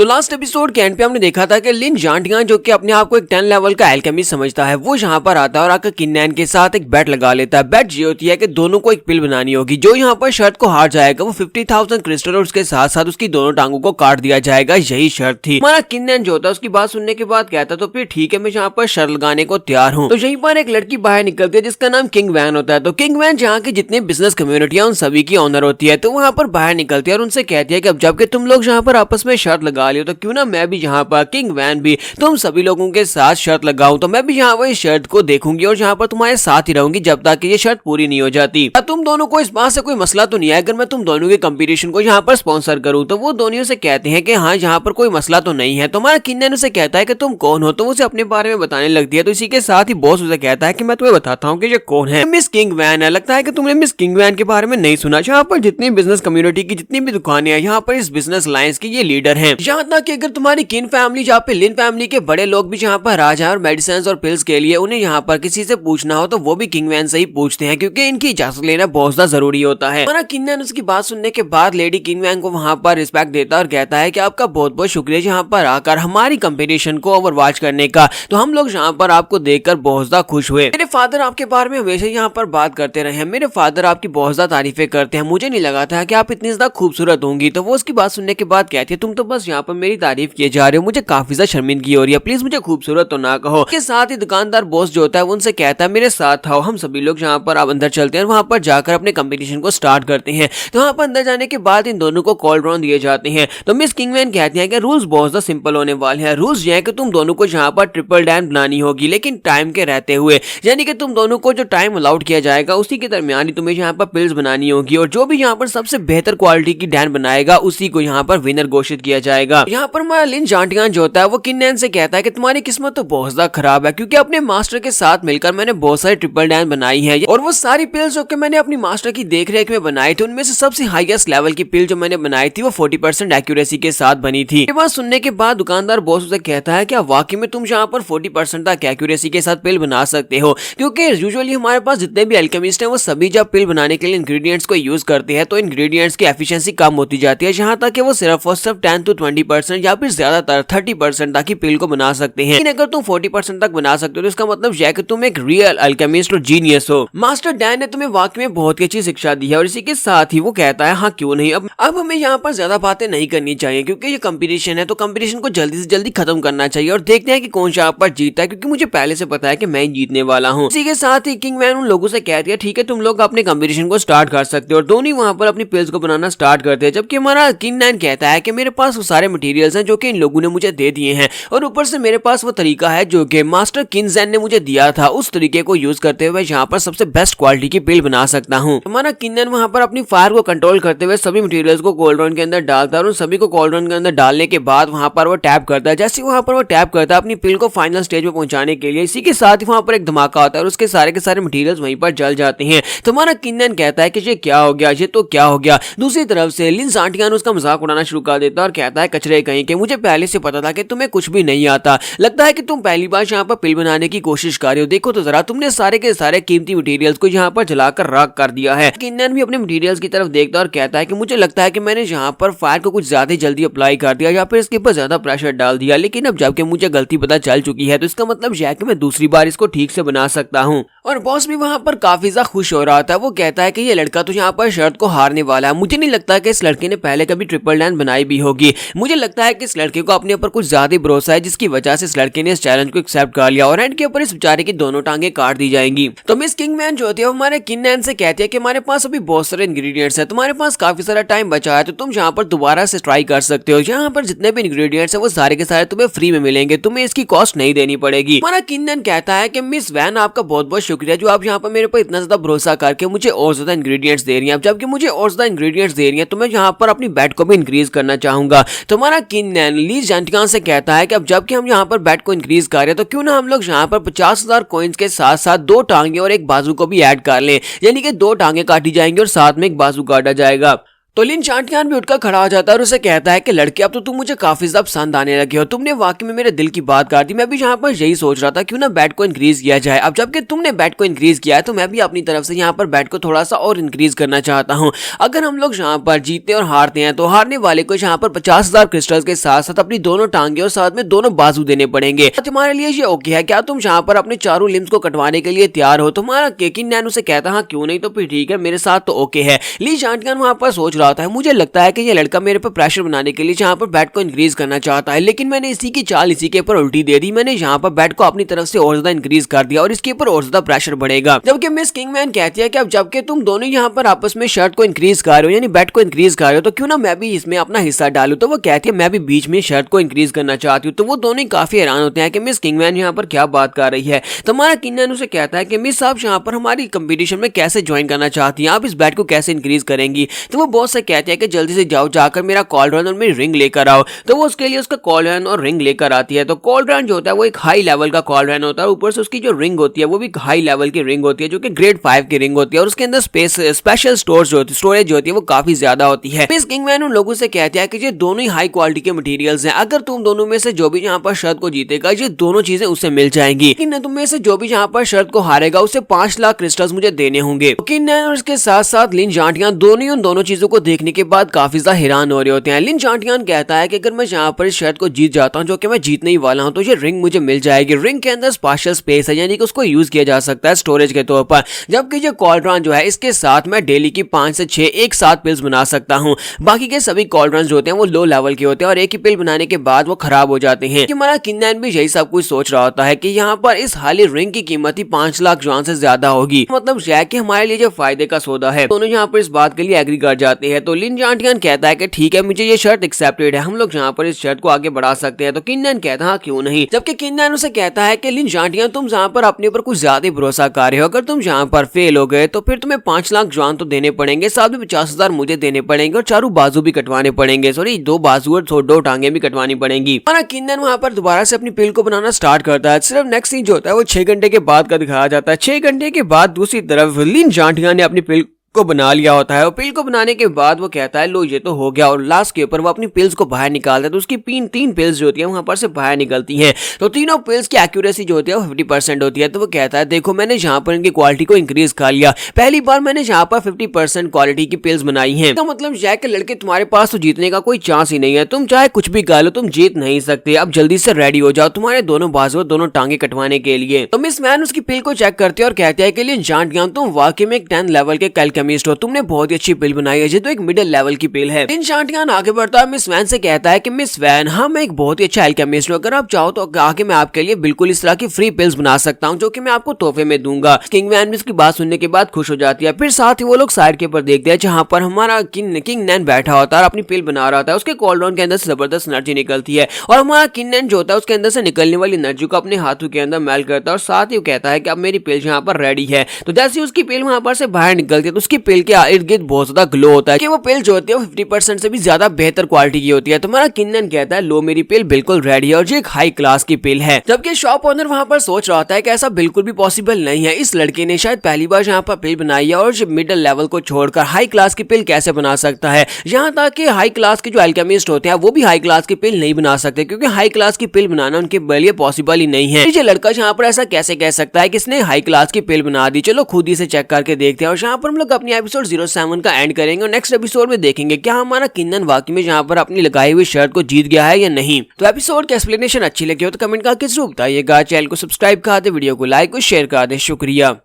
तो last episode के and पे हमने देखा था कि लिन जांटियान जो कि अपने आप को एक 10 लेवल का एल्केमिस्ट समझता है, वो यहाँ पर आता है और आकर किन्नैन के साथ एक बेट लगा लेता है। बेट ये होती है कि दोनों को एक पिल बनानी होगी, जो यहाँ पर शर्त को हार जाएगा वो 50,000 क्रिस्टल और उसके साथ साथ उसकी दोनों टांगों को काट दिया जाएगा। यही शर्त थी। हमारा किन्नैन जो होता है उसकी बात सुनने के बाद कहता तो फिर ठीक है, मैं यहाँ पर शर्त लगाने को तैयार हूँ। तो यहीं पर एक लड़की बाहर निकलती है जिसका नाम किंग वैन होता है। तो किंग वैन जहाँ की जितनी बिजनेस कम्युनिटी है उन सभी की ऑनर होती है। तो वहाँ पर बाहर निकलती है और उनसे कहती है कि अब जबकि तुम लोग यहाँ पर आपस में शर्त लगा लियो तो क्यों ना मैं भी यहाँ पर किंग वैन भी तुम सभी लोगों के साथ शर्त लगाऊं। तो मैं भी यहाँ पर इस शर्त को देखूंगी और यहाँ पर तुम्हारे साथ ही रहूंगी जब तक ये शर्त पूरी नहीं हो जाती। तुम दोनों को इस बात से कोई मसला तो नहीं है अगर मैं तुम दोनों के कंपटीशन को यहाँ पर स्पॉन्सर करूँ? तो वो दोनों से कहते हैं कि हाँ यहाँ पर कोई मसला तो नहीं है। तो हमारा किन्नैन उसे कहता है कि तुम कौन हो, तो उसे अपने बारे में बताने लगती है। तो इसी के साथ ही बॉस उसे कहता है कि मैं तुम्हें बताता हूँ कि ये कौन है, मिस किंग वैन है। लगता है कि तुमने मिस किंग वैन के बारे में नहीं सुना। यहाँ पर जितनी बिजनेस कम्युनिटी की जितनी भी दुकानें हैं यहाँ पर इस बिजनेस लाइंस की ये लीडर है। यहाँ तक कि अगर तुम्हारी किन फैमिली जहाँ पे लिन फैमिली के बड़े लोग भी यहाँ पर आ जाए और मेडिसिन और पिल्स के लिए उन्हें यहाँ पर किसी से पूछना हो तो वो भी किंग वैन से ही पूछते हैं, क्योंकि इनकी इजाजत लेना बहुत ज्यादा जरूरी होता है। हमारा किन्नैन उसकी बात सुनने के बाद लेडी किंग वैन को वहाँ पर रिस्पेक्ट देता और कहता है कि आपका बहुत बहुत शुक्रिया यहाँ पर आकर हमारी कंपटीशन को ओवरवॉच करने का। तो हम लोग यहाँ पर आपको देखकर बहुत ज्यादा खुश हुए। मेरे फादर आपके बारे में हमेशा यहाँ पर बात करते रहे हैं, मेरे फादर आपकी बहुत ज्यादा तारीफें करते हैं, मुझे नहीं लगा था कि आप इतनी ज्यादा खूबसूरत होंगी। तो वो उसकी बात सुनने के बाद कहती है तुम तो बस यहाँ पर मेरी तारीफ किए जा रहे हो, मुझे काफी ज्यादा शर्मिंदगी हो रही है, प्लीज मुझे खूबसूरत तो ना कहो। के साथ ही दुकानदार बॉस जो होता है वो उनसे कहता है मेरे साथ आओ, हम सभी लोग यहाँ पर अंदर चलते हैं, वहाँ पर जाकर अपने कंपटीशन को स्टार्ट करते हैं। तो वहाँ पर अंदर जाने के बाद इन दोनों को कॉल ड्रॉन दिए जाते हैं। तो मिस किंगवैन कहती हैं कि रूल्स बहुत ज्यादा सिंपल होने वाले हैं। रूल्स ये है कि तुम दोनों को यहाँ पर ट्रिपल डैन बनानी होगी, लेकिन टाइम के रहते हुए, यानी कि तुम दोनों को जो टाइम अलाउड किया जाएगा उसी के दरमियान ही तुम्हें यहाँ पर पिल्स बनानी होगी और जो भी यहाँ पर सबसे बेहतर क्वालिटी की डैन बनाएगा उसी को यहाँ पर विनर घोषित किया जाएगा। यहाँ पर हमारा लिन जांटियान जो होता है वो किन्नैन से कहता है कि तुम्हारी किस्मत तो बहुत ज्यादा खराब है, क्योंकि अपने मास्टर के साथ मिलकर मैंने बहुत सारी ट्रिपल डैन बनाई है और वो सारी पिल्स जो कि मैंने अपनी मास्टर की देखरेख में बनाई थी उनमें से सबसे हाईएस्ट लेवल की पिल जो मैंने बनाई थी वो 40% एक्यूरेसी के साथ बनी थी। ये बात सुनने के बाद दुकानदार बॉस उसे कहता है क्या वाकई में तुम यहाँ पर 40% तक एक्यूरेसी के साथ पिल बना सकते हो? क्योंकि यूजुअली हमारे पास जितने भी एल्केमिस्ट हैं वो सभी जब पिल बनाने के लिए इंग्रेडिएंट्स को यूज करते हैं तो इंग्रेडिएंट्स की एफिशिएंसी कम होती जाती है, यहाँ तक कि वो सिर्फ और सिर्फ 10 to 20% या फिर ज्यादातर 30% तक ही पिल को बना सकते हैं। लेकिन अगर तुम 40% तक बना सकते हो तो इसका मतलब यह है कि तुम एक रियल अल्केमिस्ट और जीनियस हो। मास्टर डैन ने तुम्हें वाकई में बहुत ही अच्छी शिक्षा दी है। और इसी के साथ ही वो कहता है हाँ क्यों नहीं, अब हमें यहाँ पर ज्यादा बातें नहीं करनी चाहिए क्योंकि ये कंपटीशन है, तो कंपटीशन को जल्दी से जल्दी खत्म करना चाहिए और देखते हैं कि कौन यहाँ पर जीतता है, क्योंकि मुझे पहले से पता है कि मैं जीतने वाला हूँ। इसी के साथ ही किंग वैन उन लोगों से कहती है ठीक है तुम लोग अपने कंपटीशन को स्टार्ट कर सकते हो और दोनों वहाँ पर अपनी पिल्स को बनाना स्टार्ट करते हैं। जबकि हमारा किन्नैन कहता है कि मेरे पास वो सारे मटेरियल्स हैं जो कि इन लोगों ने मुझे दे दिए हैं और ऊपर से मेरे पास वो तरीका है जो कि मास्टर किन्नैन ने मुझे दिया था, उस तरीके को यूज करते हुए यहाँ पर सबसे बेस्ट क्वालिटी की पिल बना सकता हूँ। हमारा किन्नैन वहाँ पर अपनी फायर को कंट्रोल करते हुए सभी मटेरियल्स को कोल्ड्रॉन के अंदर डालता है और उन सभी को कोल्ड्रॉन के अंदर डालने के बाद वहाँ पर वो टैप करता है। जैसे वहाँ पर वो टैप करता है अपनी पिल को फाइनल स्टेज में पहुंचाने के लिए, इसी के साथ ही वहाँ पर एक धमाका होता है और उसके सारे के सारे मटेरियल्स वहीं पर जल जाते हैं। तो हमारा किन्नैन कहता है कि ये क्या हो गया, ये तो क्या हो गया। दूसरी तरफ से लिन जांटियान उसका मजाक उड़ाना शुरू कर देता है और कहता है कचरे कहीं के, मुझे पहले से पता था कि तुम्हें कुछ भी नहीं आता, लगता है कि तुम पहली बार यहाँ पर पिल बनाने की कोशिश कर रहे हो। देखो तो जरा तुमने सारे के सारे कीमती मटेरियल्स को यहाँ पर जलाकर राख कर दिया है। किन्नैन भी अपने मटेरियल्स की तरफ देखता है और कहता है कि मुझे लगता है कि मैंने यहाँ पर फायर को कुछ ज्यादा जल्दी अप्लाई कर दिया या फिर इसके ऊपर ज्यादा प्रेशर डाल दिया, लेकिन अब जबकि मुझे गलती पता चल चुकी है तो इसका मतलब यह है कि मैं दूसरी बार इसको ठीक से बना सकता हूँ। और बॉस भी वहाँ पर काफी ज्यादा खुश हो रहा था। वो कहता है कि ये लड़का तो यहाँ पर शर्त को हारने वाला है, मुझे नहीं लगता कि इस लड़के ने पहले कभी ट्रिपल डैन बनाई भी होगी, मुझे लगता है कि इस लड़के को अपने ऊपर कुछ ज्यादा भरोसा है जिसकी वजह से इस लड़के ने इस चैलेंज को एक्सेप्ट कर लिया और एंड के ऊपर इस बेचारे की दोनों टांगे काट दी जाएंगी। तो मिस किंगवैन जो होती है हमारे किन्नैन से कहती है कि हमारे पास अभी बहुत सारे इंग्रेडिएंट्स हैं, तुम्हारे पास काफी सारा टाइम बचा है तो तुम यहाँ पर दोबारा से ट्राई कर सकते हो। यहाँ पर जितने भी इंग्रेडिएंट्स हैं वो सारे के सारे तुम्हें फ्री में मिलेंगे, तुम्हें इसकी कॉस्ट नहीं देनी पड़ेगी। हमारा किन्नैन कहता है कि मिस वैन आपका बहुत बहुत शुक्रिया जो आप यहाँ पर मेरे पर इतना ज्यादा भरोसा करके मुझे और ज्यादा इंग्रेडिएंट्स दे रही हैं। जबकि मुझे और ज्यादा इंग्रेडिएंट्स दे रही हैं तो मैं यहाँ पर अपनी बेट को भी इंक्रीज करना चाहूंगा। तो हमारा किन्नैन लिन जांटियान से कहता है कि अब जबकि हम यहाँ पर बेट को इंक्रीज कर रहे हैं तो क्यों ना हम लोग यहाँ पर 50,000 कॉइन्स के साथ साथ 2 टांगे और एक बाजू को भी ऐड कर लें, यानी कि 2 टांगे काटी जाएंगी और साथ में एक बाजू काटा जाएगा। तो लिन चांटियान भी उठकर खड़ा हो जाता है और उसे कहता है कि लड़के अब तो तुम मुझे काफी ज्यादा पसंद आने लगे हो, तुमने वाकई में मेरे दिल की बात कर दी। मैं भी यहाँ पर यही सोच रहा था क्यों ना बैट को इंक्रीज किया जाए। अब जबकि तुमने बैट को इंक्रीज किया है तो मैं भी अपनी तरफ से यहाँ पर बैट को थोड़ा सा और इंक्रीज करना चाहता हूँ। अगर हम लोग यहाँ पर जीतते और हारते हैं तो हारने वाले को यहाँ पर 50,000 क्रिस्टल्स के साथ साथ अपनी दोनों टांगे और साथ में दोनों बाजू देने पड़ेंगे। तुम्हारे लिए ये ओके है क्या? तुम यहाँ पर अपने चारों लिम्स को कटवाने के लिए तैयार हो? तुम्हारा किन नैन उसे कहता है हाँ क्यों नहीं, तो फिर ठीक है मेरे साथ तो ओके है। ली चांटियान वहाँ पर सोच रहा था मुझे लगता है कि ये लड़का मेरे पर प्रेशर बनाने के लिए यहाँ पर बैट को इंक्रीज करना चाहता है, लेकिन मैंने इसी की चाल इसी के ऊपर उल्टी दे दी। मैंने यहाँ पर बैट को अपनी तरफ से और ज्यादा इंक्रीज कर दिया और इसके ऊपर और ज्यादा प्रेशर बढ़ेगा। जबकि मिस किंगमैन कहती है कि अब जबकि तुम दोनों यहाँ पर आपस में शर्ट को इंक्रीज कर रहे हो यानी बैट को इंक्रीज कर रहे हो तो क्यों ना मैं भी इसमें अपना हिस्सा डालू। तो वो कहती है मैं भी बीच में शर्ट को इंक्रीज करना चाहती हूँ। तो वो दोनों काफी हैरान होते हैं कि मिस किंगमैन यहाँ पर क्या बात कर रही है। तो हमारा किंगमैन उसे कहता है कि मिस आप यहाँ पर हमारी कंपटीशन में कैसे ज्वाइन करना चाहती हैं, आप इस बैट को कैसे इंक्रीज करेंगी। तो वो बॉस से कहते हैं कि जल्दी से जाओ जाकर मेरा कॉलरन और मेरी रिंग लेकर आओ। तो वो उसके लिए उसका कॉलरन और रिंग लेकर आती है। तो कॉलरन जो होता है वो एक हाई लेवल का कॉलरन होता है, ऊपर से उसकी जो रिंग होती है वो भी हाई लेवल की रिंग होती है जो कि ग्रेड 5 की रिंग होती है और उसके अंदर स्पेशल स्टोरेज जो होती है वो काफी ज्यादा होती है। मिस किंगमैन उन लोगों से कहते हैं कि ये दोनों ही हाई क्वालिटी के मटेरियल्स हैं, अगर तुम दोनों में से जो भी यहाँ पर शर्त को जीतेगा ये दोनों चीजें उसे मिल जाएंगी, लेकिन तुम में से जो भी यहाँ पर शर्त को हारेगा उसे 5 लाख क्रिस्टल्स मुझे देने होंगे। और इसके साथ साथ लिन चांटियान दोनों उन दोनों चीजों को देखने के बाद काफी ज्यादा हैरान हो रहे होते हैं। लिन चांटियान कहता है कि अगर मैं यहाँ पर इस शर्त को जीत जाता हूँ जो कि मैं जीतने ही वाला हूँ तो ये रिंग मुझे मिल जाएगी। रिंग के अंदर स्पेशल स्पेस है यानी कि उसको यूज किया जा सकता है स्टोरेज के तौर पर। जबकि ये कॉलरन जो है इसके साथ मैं डेली की 5 से 6 एक साथ पिल्स बना सकता हूँ। बाकी के सभी कॉलरन जो होते हैं वो लो लेवल के होते हैं और एक ही पिल बनाने के बाद वो खराब हो जाते हैं। हमारा किंगमैन भी यही सब कुछ सोच रहा होता है कि यहाँ पर इस हाली रिंग की कीमत ही 5 लाख जॉन से ज्यादा होगी, मतलब यह कि हमारे लिए जो फायदे का सौदा है। दोनों यहाँ पर इस बात के लिए एग्री कर जाते हैं। तो लिन चांटियान कहता है कि ठीक है मुझे ये शर्त एक्सेप्टेड है, हम लोग यहाँ पर इस शर्त को आगे बढ़ा सकते हैं। तो किंगमैन कहता है हाँ क्यों नहीं। जबकि किंगमैन उसे कहता है कि लिन चांटियान तुम यहाँ पर अपने ऊपर कुछ ज्यादा भरोसा कर रहे हो, अगर तुम यहाँ पर फेल हो गए तो फिर तुम्हें 5 लाख जॉन तो देने पड़ेंगे, साथ में 50,000 मुझे देने पड़ेंगे और चारों बाजू भी कटवाने पड़ेंगे, सॉरी 2 बाजू और 2 टांगे भी कटवानी पड़ेंगी। हमारा किंगमैन वहाँ पर दोबारा से अपनी पिल को बनाना स्टार्ट करता है। सिर्फ नेक्स्ट सीन जो होता है वो 6 घंटे के बाद का दिखाया जाता है। 6 घंटे के बाद दूसरी तरफ लिन चांटियान ने अपनी पिल को बना लिया होता है और पिल को बनाने के बाद वो कहता है लो ये तो हो गया, और लास्ट के ऊपर वो अपनी पिल्स को बाहर निकालता है। तो उसकी 3 पिल्स जो होती है वहां पर से बाहर निकलती हैं। तो तीनों पिल्स की एक्यूरेसी जो होती है वो 50% होती है। तो वो कहता है देखो मैंने यहाँ पर इनकी क्वालिटी को इंक्रीज कर लिया, पहली बार मैंने यहाँ पर 50% क्वालिटी की पिल्स बनाई है। तो मतलब यह कि लड़के तुम्हारे पास तो जीतने का कोई चांस ही नहीं है, तुम चाहे कुछ भी कर लो तुम जीत नहीं सकते। अब जल्दी से रेडी हो जाओ तुम्हारे दोनों बाजू दोनों टांगे कटवाने के लिए। तो मिस मैन उसकी पिल को चेक करते हैं और कहते हैं कि लिन चांटियान तुम वाकई में एक 10 लेवल के एल्केमिस्ट हो, तुमने बहुत ही अच्छी पिल बनाई है, ये तो एक मिडिल लेवल की पिल है। लिन चांटियान आगे बढ़ता है मिस वैन से कहता है कि मिस वैन हाँ मैं एक बहुत ही अच्छा एल्केमिस्ट हूँ, अगर आप चाहो तो आगे मैं आपके लिए बिल्कुल इस तरह की फ्री पिल्स बना सकता हूँ जो कि मैं आपको तोहफे में दूंगा। किंग वैन भी इसकी बात सुनने के बाद खुश हो जाती है। फिर साथ ही वो लोग साइड के ऊपर देखते हैं जहाँ पर हमारा किंग नैन बैठा होता है और अपनी पिल बना रहा होता है। उसके कॉलरन के अंदर से जबरदस्त एनर्जी निकलती है और हमारा किंग नैन जो होता है उसके अंदर से निकलने वाली एनर्जी को अपने हाथों के अंदर मेल्ट करता है और साथ ही वो कहता है कि अब मेरी पिल यहाँ पर रेडी है। तो जैसे उसकी पिल वहां पर से बाहर निकलती है तो उसकी पिल के इर्द गिर्द बहुत ज्यादा ग्लो होता है कि वो पिल जो होती है वो 50% से भी ज्यादा बेहतर क्वालिटी की होती है। तुम्हारा किंग नैन कहता है लो मेरी पिल बिल्कुल रेडी है और ये एक हाई क्लास की पिल है। जबकि शॉप ओनर वहां पर सोच रहा होता है कि ऐसा बिल्कुल भी पॉसिबल नहीं है, इस लड़के ने शायद पहली बार यहाँ पर पिल बनाई है और मिडिल लेवल को छोड़कर हाई क्लास की पिल कैसे बना सकता है। यहाँ तक कि हाई क्लास के जो एल्केमिस्ट होते हैं वो भी हाई क्लास की पिल नहीं बना सकते क्योंकि हाई क्लास की पिल बनाना उनके लिए पॉसिबल ही नहीं है। ये लड़का यहाँ पर ऐसा कैसे कह सकता है कि इसने हाई क्लास की पिल बना दी। चलो खुद ही से चेक करके देखते हैं और यहाँ पर हम लोग अपनी एपिसोड 07 का एंड करेंगे और नेक्स्ट एपिसोड में देखेंगे क्या हमारा किंग नैन वाकई में यहाँ पर अपनी लगाई हुई शर्त को जीत गया है या नहीं। तो एपिसोड की एक्सप्लेनेशन अच्छी लगी हो तो कमेंट करके जरूर बताइएगा। चैनल को सब्सक्राइब कर दे, वीडियो को लाइक और शेयर कर दे। शुक्रिया।